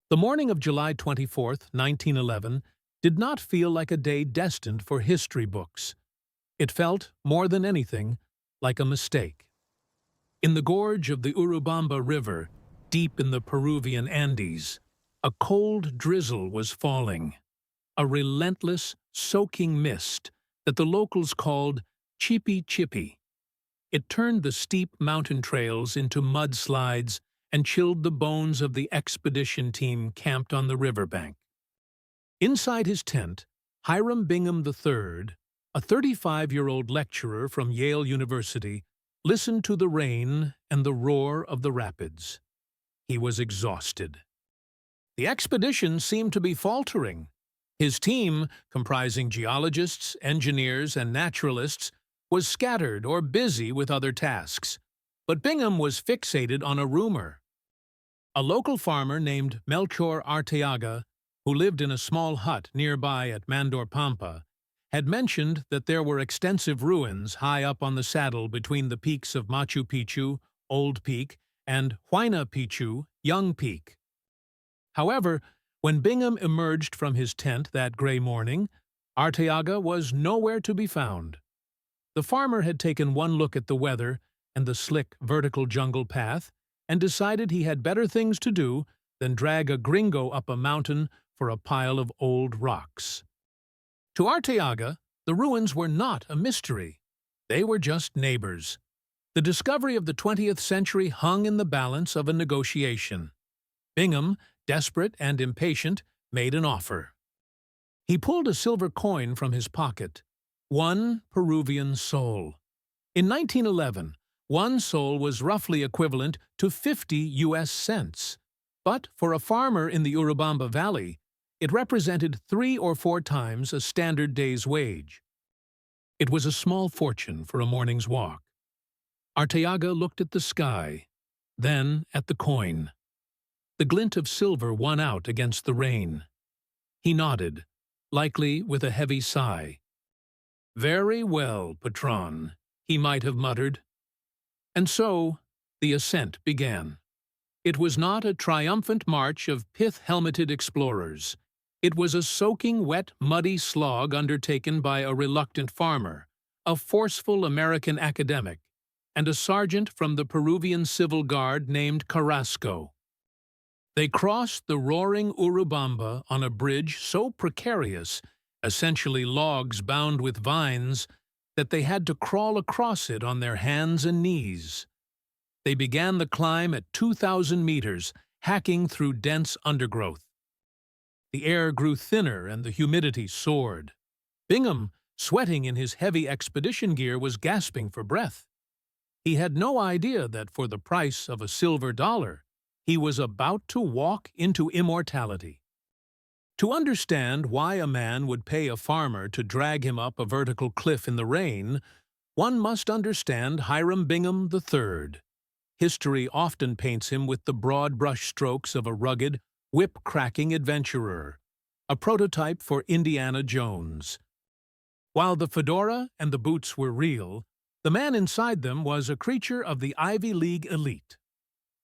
The morning of July 24th, 1911, did not feel like a day destined for history books. It felt, more than anything, like a mistake. In the gorge of the Urubamba River, deep in the Peruvian Andes, a cold drizzle was falling, a relentless, soaking mist that the locals called chippy chippy. It turned the steep mountain trails into mudslides and chilled the bones of the expedition team camped on the riverbank. Inside his tent, Hiram Bingham III, a 35-year-old lecturer from Yale University, listened to the rain and the roar of the rapids. He was exhausted. The expedition seemed to be faltering. His team, comprising geologists, engineers, and naturalists, was scattered or busy with other tasks. But Bingham was fixated on a rumor. A local farmer named Melchor Arteaga, who lived in a small hut nearby at Mandor Pampa, had mentioned that there were extensive ruins high up on the saddle between the peaks of Machu Picchu, Old Peak, and Huayna Picchu, Young Peak. However, when Bingham emerged from his tent that gray morning, Arteaga was nowhere to be found. The farmer had taken one look at the weather and the slick, vertical jungle path and decided he had better things to do than drag a gringo up a mountain for a pile of old rocks. To Arteaga, the ruins were not a mystery. They were just neighbors. The discovery of the 20th century hung in the balance of a negotiation. Bingham, desperate and impatient, made an offer. He pulled a silver coin from his pocket. 1 Peruvian sol. In 1911, 1 sol was roughly equivalent to 50 US cents. But for a farmer in the Urubamba Valley, it represented 3 or 4 times a standard day's wage. It was a small fortune for a morning's walk. Arteaga looked at the sky, then at the coin. The glint of silver won out against the rain. He nodded, likely with a heavy sigh. "Very well, patron," he might have muttered. And so, the ascent began. It was not a triumphant march of pith-helmeted explorers. It was a soaking wet, muddy slog undertaken by a reluctant farmer, a forceful American academic, and a sergeant from the Peruvian Civil Guard named Carrasco. They crossed the roaring Urubamba on a bridge so precarious, essentially logs bound with vines, that they had to crawl across it on their hands and knees. They began the climb at 2,000 meters, hacking through dense undergrowth. The air grew thinner and the humidity soared. Bingham, sweating in his heavy expedition gear, was gasping for breath. He had no idea that for the price of a silver dollar, he was about to walk into immortality. To understand why a man would pay a farmer to drag him up a vertical cliff in the rain, one must understand Hiram Bingham III. History often paints him with the broad brushstrokes of a rugged, whip-cracking adventurer, a prototype for Indiana Jones. While the fedora and the boots were real, the man inside them was a creature of the Ivy League elite.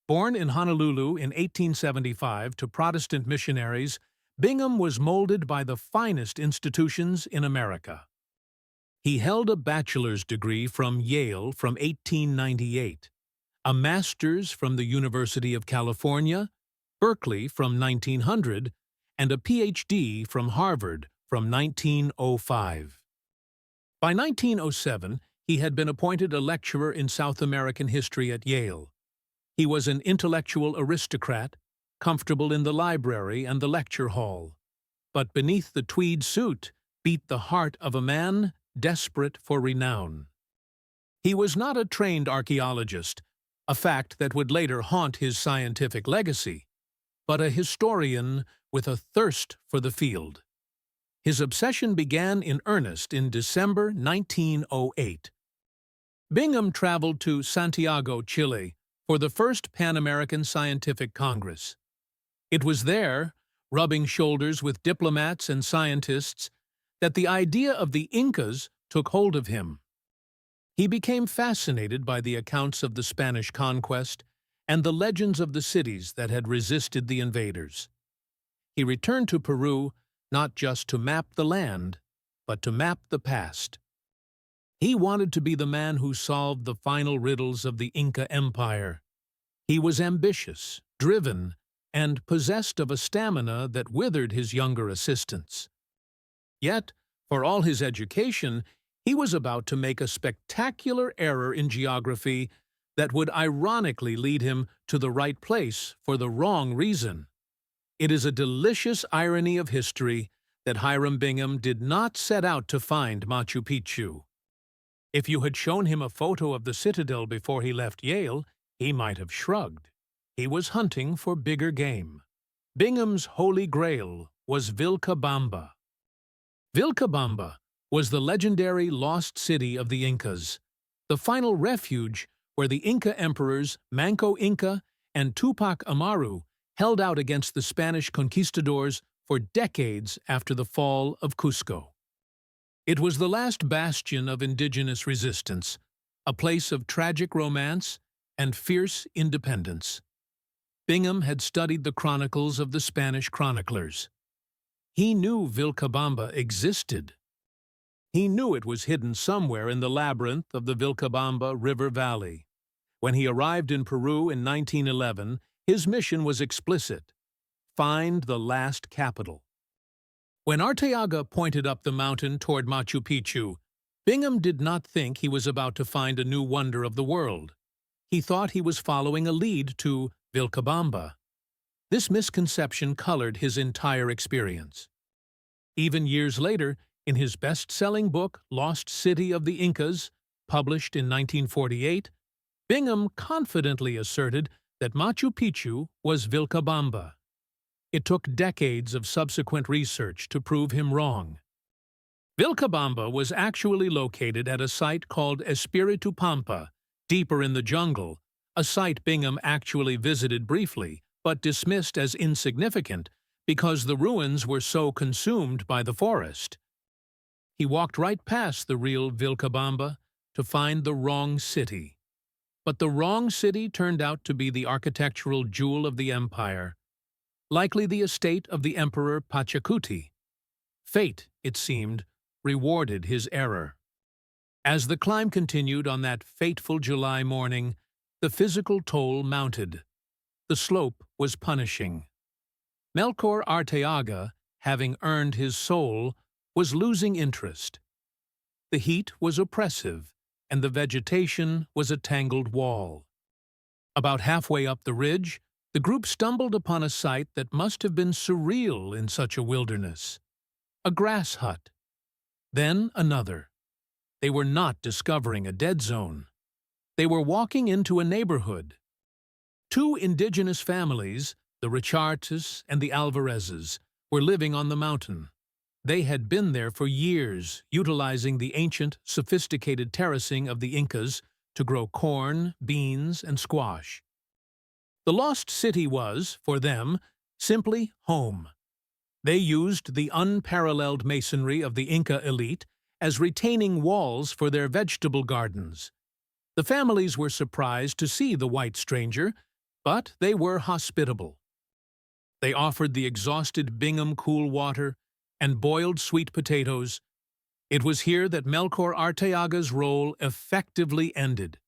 Born in Honolulu in 1875 to Protestant missionaries, Bingham was molded by the finest institutions in America. He held a bachelor's degree from Yale from 1898, a master's from the University of California, Berkeley from 1900, and a PhD from Harvard from 1905. By 1907, he had been appointed a lecturer in South American history at Yale. He was an intellectual aristocrat, comfortable in the library and the lecture hall. But beneath the tweed suit beat the heart of a man desperate for renown. He was not a trained archaeologist, a fact that would later haunt his scientific legacy, but a historian with a thirst for the field. His obsession began in earnest in December 1908. Bingham traveled to Santiago, Chile, for the first Pan-American Scientific Congress. It was there, rubbing shoulders with diplomats and scientists, that the idea of the Incas took hold of him. He became fascinated by the accounts of the Spanish conquest and the legends of the cities that had resisted the invaders. He returned to Peru not just to map the land, but to map the past. He wanted to be the man who solved the final riddles of the Inca Empire. He was ambitious, driven, and possessed of a stamina that withered his younger assistants. Yet, for all his education, he was about to make a spectacular error in geography that would ironically lead him to the right place for the wrong reason. It is a delicious irony of history that Hiram Bingham did not set out to find Machu Picchu. If you had shown him a photo of the citadel before he left Yale, he might have shrugged. He was hunting for bigger game. Bingham's holy grail was Vilcabamba. Vilcabamba was the legendary lost city of the Incas, the final refuge where the Inca emperors Manco Inca and Tupac Amaru held out against the Spanish conquistadors for decades after the fall of Cusco. It was the last bastion of indigenous resistance, a place of tragic romance and fierce independence. Bingham had studied the chronicles of the Spanish chroniclers. He knew Vilcabamba existed. He knew it was hidden somewhere in the labyrinth of the Vilcabamba River Valley. When he arrived in Peru in 1911, his mission was explicit: find the last capital. When Arteaga pointed up the mountain toward Machu Picchu, Bingham did not think he was about to find a new wonder of the world. He thought he was following a lead to Vilcabamba. This misconception colored his entire experience. Even years later, in his best-selling book, Lost City of the Incas, published in 1948, Bingham confidently asserted that Machu Picchu was Vilcabamba. It took decades of subsequent research to prove him wrong. Vilcabamba was actually located at a site called Espiritu Pampa, deeper in the jungle, a site Bingham actually visited briefly, but dismissed as insignificant because the ruins were so consumed by the forest. He walked right past the real Vilcabamba to find the wrong city. But the wrong city turned out to be the architectural jewel of the empire, likely the estate of the Emperor Pachacuti. Fate, it seemed, rewarded his error. As the climb continued on that fateful July morning, the physical toll mounted. The slope was punishing. Melchor Arteaga, having earned his soul, was losing interest. The heat was oppressive, and the vegetation was a tangled wall. About halfway up the ridge, the group stumbled upon a sight that must have been surreal in such a wilderness: a grass hut. Then another. They were not discovering a dead zone. They were walking into a neighborhood. Two indigenous families, the Richartes and the Alvarezes, were living on the mountain. They had been there for years, utilizing the ancient, sophisticated terracing of the Incas to grow corn, beans, and squash. The lost city was, for them, simply home. They used the unparalleled masonry of the Inca elite as retaining walls for their vegetable gardens. The families were surprised to see the white stranger, but they were hospitable. They offered the exhausted Bingham cool water and boiled sweet potatoes. It was here that Melchor Arteaga's role effectively ended.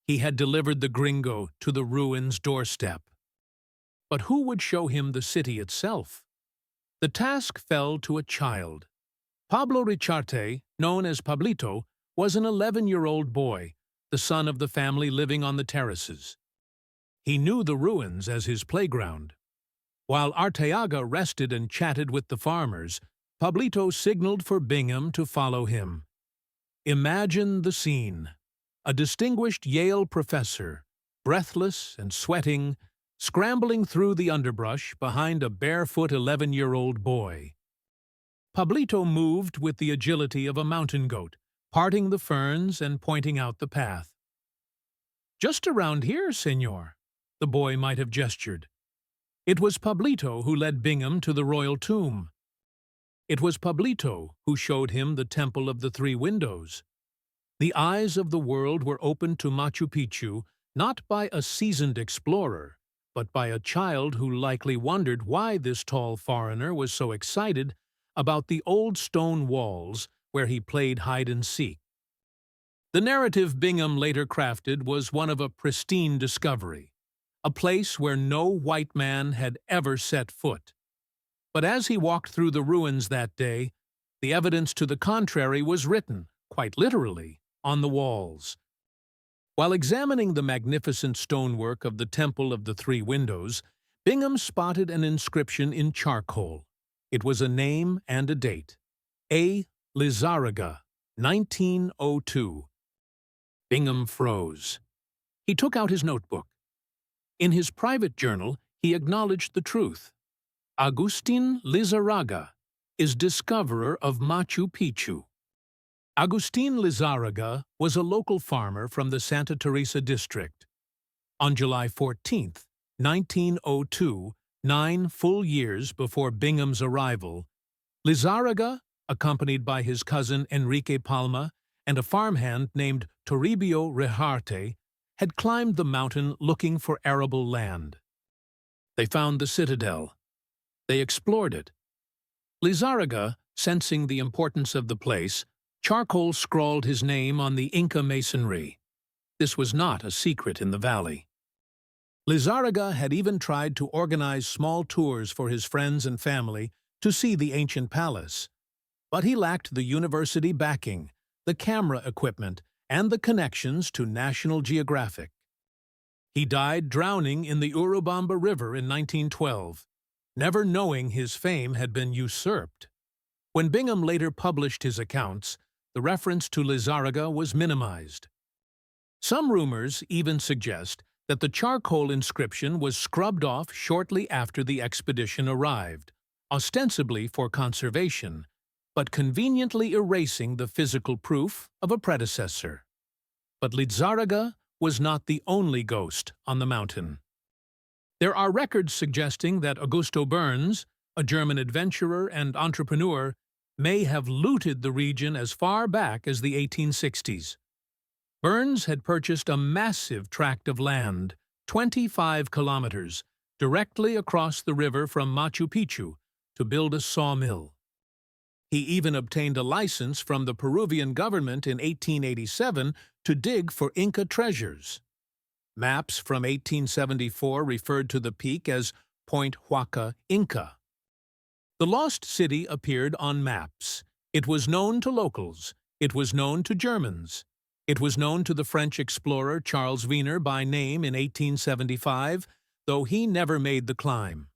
He had delivered the gringo to the ruins' doorstep. But who would show him the city itself? The task fell to a child. Pablo Richarte, known as Pablito, was an 11-year-old boy, the son of the family living on the terraces. He knew the ruins as his playground. While Arteaga rested and chatted with the farmers, Pablito signaled for Bingham to follow him. Imagine the scene. A distinguished Yale professor, breathless and sweating, scrambling through the underbrush behind a barefoot 11-year-old boy. Pablito moved with the agility of a mountain goat, parting the ferns and pointing out the path. "Just around here, senor," the boy might have gestured. It was Pablito who led Bingham to the royal tomb. It was Pablito who showed him the Temple of the Three Windows. The eyes of the world were opened to Machu Picchu not by a seasoned explorer, but by a child who likely wondered why this tall foreigner was so excited about the old stone walls where he played hide-and-seek. The narrative Bingham later crafted was one of a pristine discovery, a place where no white man had ever set foot. But as he walked through the ruins that day, the evidence to the contrary was written, quite literally, on the walls. While examining the magnificent stonework of the Temple of the Three Windows, Bingham spotted an inscription in charcoal. It was a name and a date. A. Lizarraga, 1902. Bingham froze. He took out his notebook. In his private journal, he acknowledged the truth. Agustin Lizarraga is discoverer of Machu Picchu. Agustin Lizarraga was a local farmer from the Santa Teresa district. On July 14, 1902, 9 full years before Bingham's arrival, Lizarraga, accompanied by his cousin Enrique Palma and a farmhand named Toribio Reharte, had climbed the mountain looking for arable land. They found the citadel. They explored it. Lizarraga, sensing the importance of the place, charcoal scrawled his name on the Inca masonry. This was not a secret in the valley. Lizarraga had even tried to organize small tours for his friends and family to see the ancient palace, but he lacked the university backing, the camera equipment, and the connections to National Geographic. He died drowning in the Urubamba River in 1912, never knowing his fame had been usurped. When Bingham later published his accounts, the reference to Lizarraga was minimized. Some rumors even suggest that the charcoal inscription was scrubbed off shortly after the expedition arrived, ostensibly for conservation, but conveniently erasing the physical proof of a predecessor. But Lizarraga was not the only ghost on the mountain. There are records suggesting that Augusto Burns, a German adventurer and entrepreneur, may have looted the region as far back as the 1860s. Burns had purchased a massive tract of land, 25 kilometers, directly across the river from Machu Picchu, to build a sawmill. He even obtained a license from the Peruvian government in 1887 to dig for Inca treasures. Maps from 1874 referred to the peak as Point Huaca Inca. The lost city appeared on maps. It was known to locals. It was known to Germans. It was known to the French explorer Charles Wiener by name in 1875, though he never made the climb.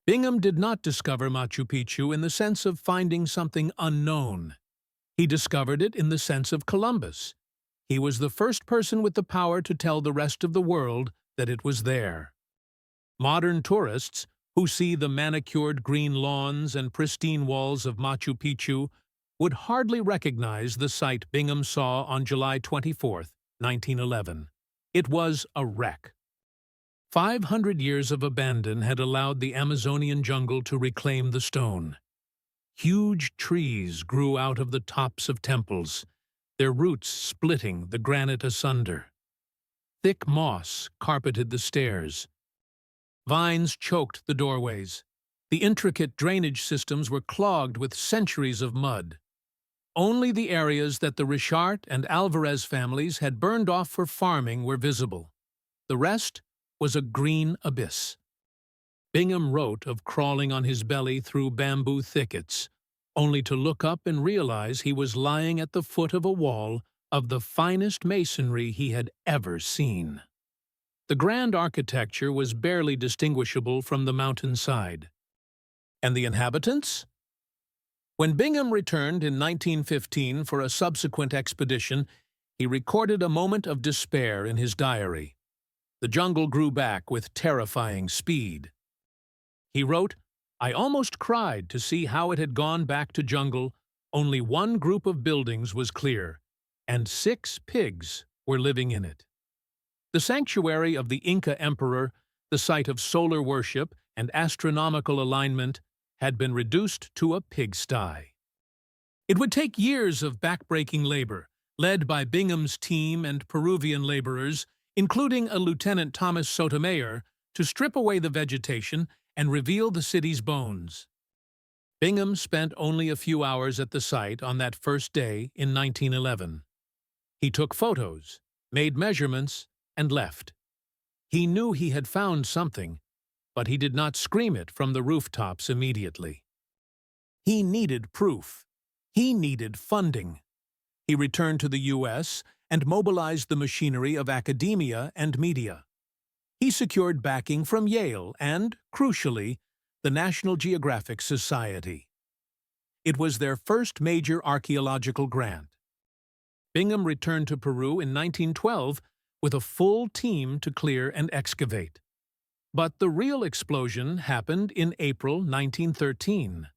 Bingham did not discover Machu Picchu in the sense of finding something unknown. He discovered it in the sense of Columbus. He was the first person with the power to tell the rest of the world that it was there. Modern tourists, who see the manicured green lawns and pristine walls of Machu Picchu, would hardly recognize the site Bingham saw on July 24, 1911. It was a wreck. 500 years of abandon had allowed the Amazonian jungle to reclaim the stone. Huge trees grew out of the tops of temples, their roots splitting the granite asunder. Thick moss carpeted the stairs. Vines choked the doorways. The intricate drainage systems were clogged with centuries of mud. Only the areas that the Richard and Alvarez families had burned off for farming were visible. The rest was a green abyss. Bingham wrote of crawling on his belly through bamboo thickets, only to look up and realize he was lying at the foot of a wall of the finest masonry he had ever seen. The grand architecture was barely distinguishable from the mountainside. And the inhabitants? When Bingham returned in 1915 for a subsequent expedition, he recorded a moment of despair in his diary. The jungle grew back with terrifying speed. He wrote, "I almost cried to see how it had gone back to jungle. Only one group of buildings was clear, and 6 pigs were living in it." The sanctuary of the Inca emperor, the site of solar worship and astronomical alignment, had been reduced to a pigsty. It would take years of backbreaking labor, led by Bingham's team and Peruvian laborers, including a Lieutenant Thomas Sotomayor, to strip away the vegetation and reveal the city's bones. Bingham spent only a few hours at the site on that first day in 1911. He took photos, made measurements, and left. He knew he had found something, but he did not scream it from the rooftops immediately. He needed proof. He needed funding. He returned to the U.S. and mobilized the machinery of academia and media. He secured backing from Yale and, crucially, the National Geographic Society. It was their first major archaeological grant. Bingham returned to Peru in 1912 with a full team to clear and excavate. But the real explosion happened in April 1913.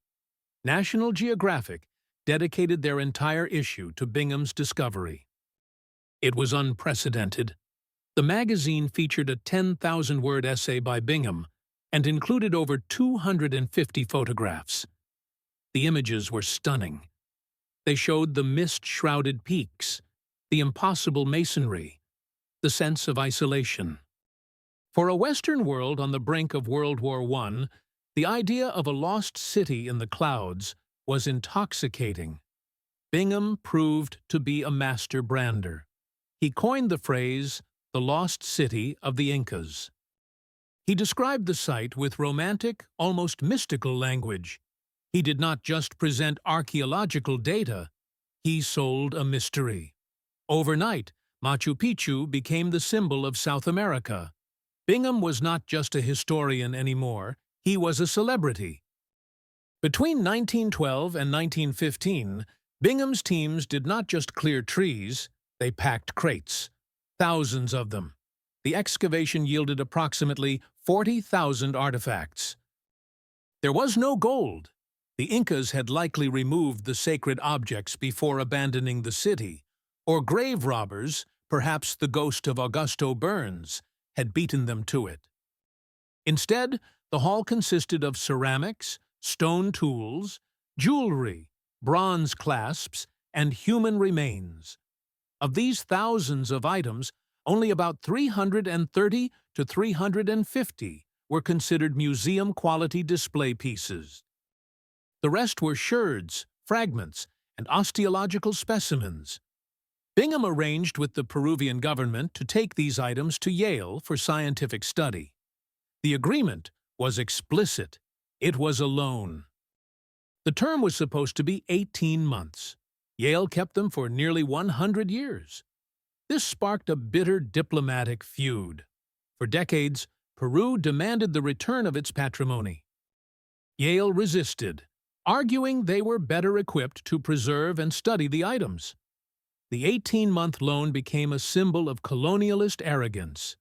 National Geographic dedicated their entire issue to Bingham's discovery. It was unprecedented. The magazine featured a 10,000-word essay by Bingham and included over 250 photographs. The images were stunning. They showed the mist-shrouded peaks, the impossible masonry, the sense of isolation. For a Western world on the brink of World War I, the idea of a lost city in the clouds was intoxicating. Bingham proved to be a master brander. He coined the phrase, "the lost city of the Incas." He described the site with romantic, almost mystical language. He did not just present archaeological data, he sold a mystery. Overnight, Machu Picchu became the symbol of South America. Bingham was not just a historian anymore, he was a celebrity. Between 1912 and 1915, Bingham's teams did not just clear trees, they packed crates. Thousands of them. The excavation yielded approximately 40,000 artifacts. There was no gold. The Incas had likely removed the sacred objects before abandoning the city, or grave robbers, perhaps the ghost of Augusto Burns, had beaten them to it. Instead, the haul consisted of ceramics, stone tools, jewelry, bronze clasps, and human remains. Of these thousands of items, only about 330 to 350 were considered museum-quality display pieces. The rest were sherds, fragments, and osteological specimens. Bingham arranged with the Peruvian government to take these items to Yale for scientific study. The agreement was explicit. It was a loan. The term was supposed to be 18 months. Yale kept them for nearly 100 years. This sparked a bitter diplomatic feud. For decades, Peru demanded the return of its patrimony. Yale resisted, arguing they were better equipped to preserve and study the items. The 18-month loan became a symbol of colonialist arrogance.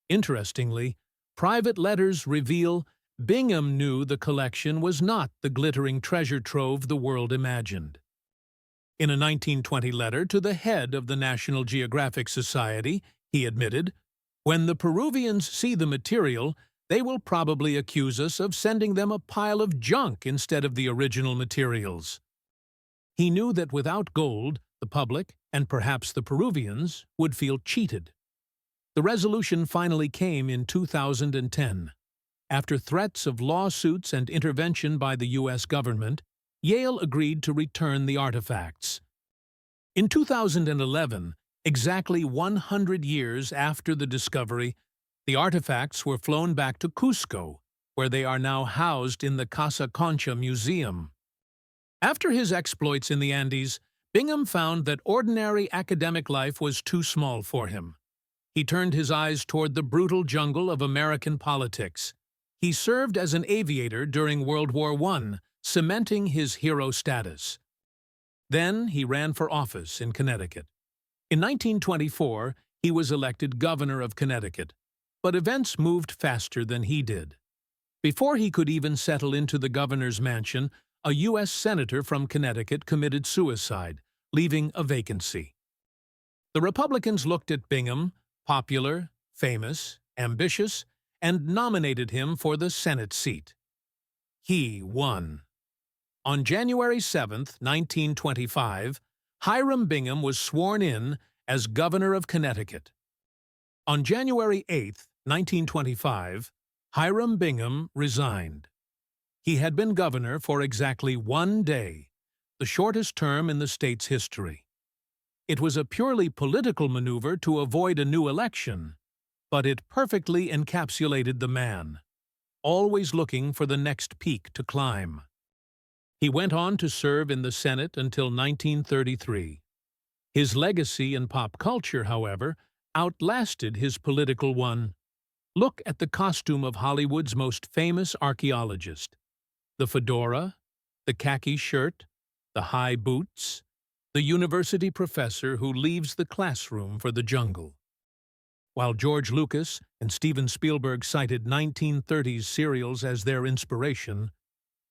Interestingly, private letters reveal Bingham knew the collection was not the glittering treasure trove the world imagined. In a 1920 letter to the head of the National Geographic Society, he admitted, "When the Peruvians see the material, they will probably accuse us of sending them a pile of junk instead of the original materials." He knew that without gold, the public, and perhaps the Peruvians, would feel cheated. The resolution finally came in 2010. After threats of lawsuits and intervention by the U.S. government, Yale agreed to return the artifacts. In 2011, exactly 100 years after the discovery, the artifacts were flown back to Cusco, where they are now housed in the Casa Concha Museum. After his exploits in the Andes, Bingham found that ordinary academic life was too small for him. He turned his eyes toward the brutal jungle of American politics. He served as an aviator during World War I, cementing his hero status. Then he ran for office in Connecticut. In 1924, he was elected governor of Connecticut, but events moved faster than he did. Before he could even settle into the governor's mansion, a U.S. senator from Connecticut committed suicide, leaving a vacancy. The Republicans looked at Bingham, popular, famous, ambitious, and nominated him for the Senate seat. He won. On January 7, 1925, Hiram Bingham was sworn in as governor of Connecticut. On January 8, 1925, Hiram Bingham resigned. He had been governor for exactly 1 day, the shortest term in the state's history. It was a purely political maneuver to avoid a new election, but it perfectly encapsulated the man, always looking for the next peak to climb. He went on to serve in the Senate until 1933. His legacy in pop culture, however, outlasted his political one. Look at the costume of Hollywood's most famous archaeologist. The fedora, the khaki shirt, the high boots, the university professor who leaves the classroom for the jungle. While George Lucas and Steven Spielberg cited 1930s serials as their inspiration,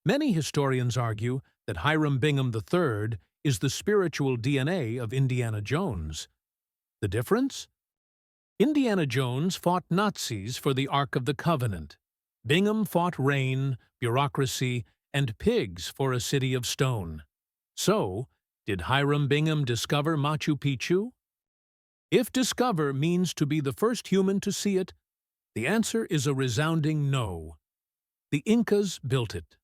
many historians argue that Hiram Bingham III is the spiritual DNA of Indiana Jones. The difference? Indiana Jones fought Nazis for the Ark of the Covenant. Bingham fought rain, bureaucracy, and pigs for a city of stone. So, did Hiram Bingham discover Machu Picchu? If discover means to be the first human to see it, the answer is a resounding no. The Incas built it.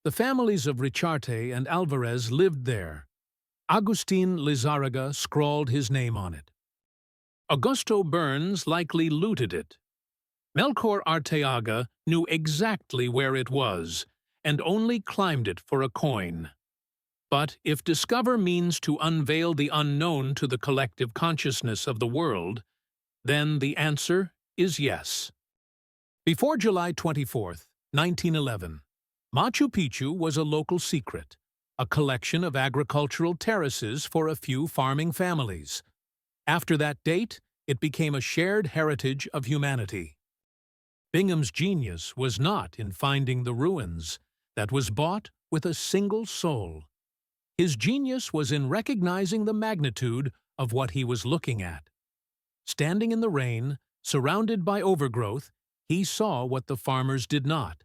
The families of Richarte and Alvarez lived there. Agustin Lizarraga scrawled his name on it. Augusto Burns likely looted it. Melchor Arteaga knew exactly where it was, and only climbed it for a coin. But if discover means to unveil the unknown to the collective consciousness of the world, then the answer is yes. Before July 24, 1911, Machu Picchu was a local secret, a collection of agricultural terraces for a few farming families. After that date, it became a shared heritage of humanity. Bingham's genius was not in finding the ruins that was bought with a single soul. His genius was in recognizing the magnitude of what he was looking at. Standing in the rain, surrounded by overgrowth, he saw what the farmers did not.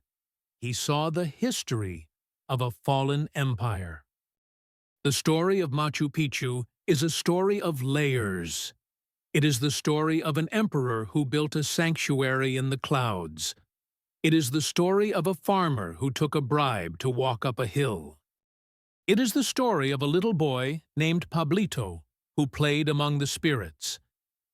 He saw the history of a fallen empire. The story of Machu Picchu is a story of layers. It is the story of an emperor who built a sanctuary in the clouds. It is the story of a farmer who took a bribe to walk up a hill. It is the story of a little boy named Pablito who played among the spirits.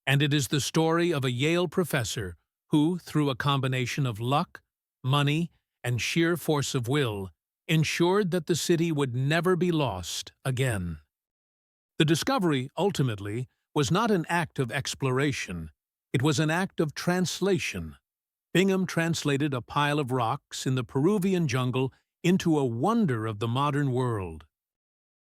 And it is the story of a Yale professor who, through a combination of luck, money, and sheer force of will, ensured that the city would never be lost again. The discovery, ultimately, was not an act of exploration. It was an act of translation. Bingham translated a pile of rocks in the Peruvian jungle into a wonder of the modern world.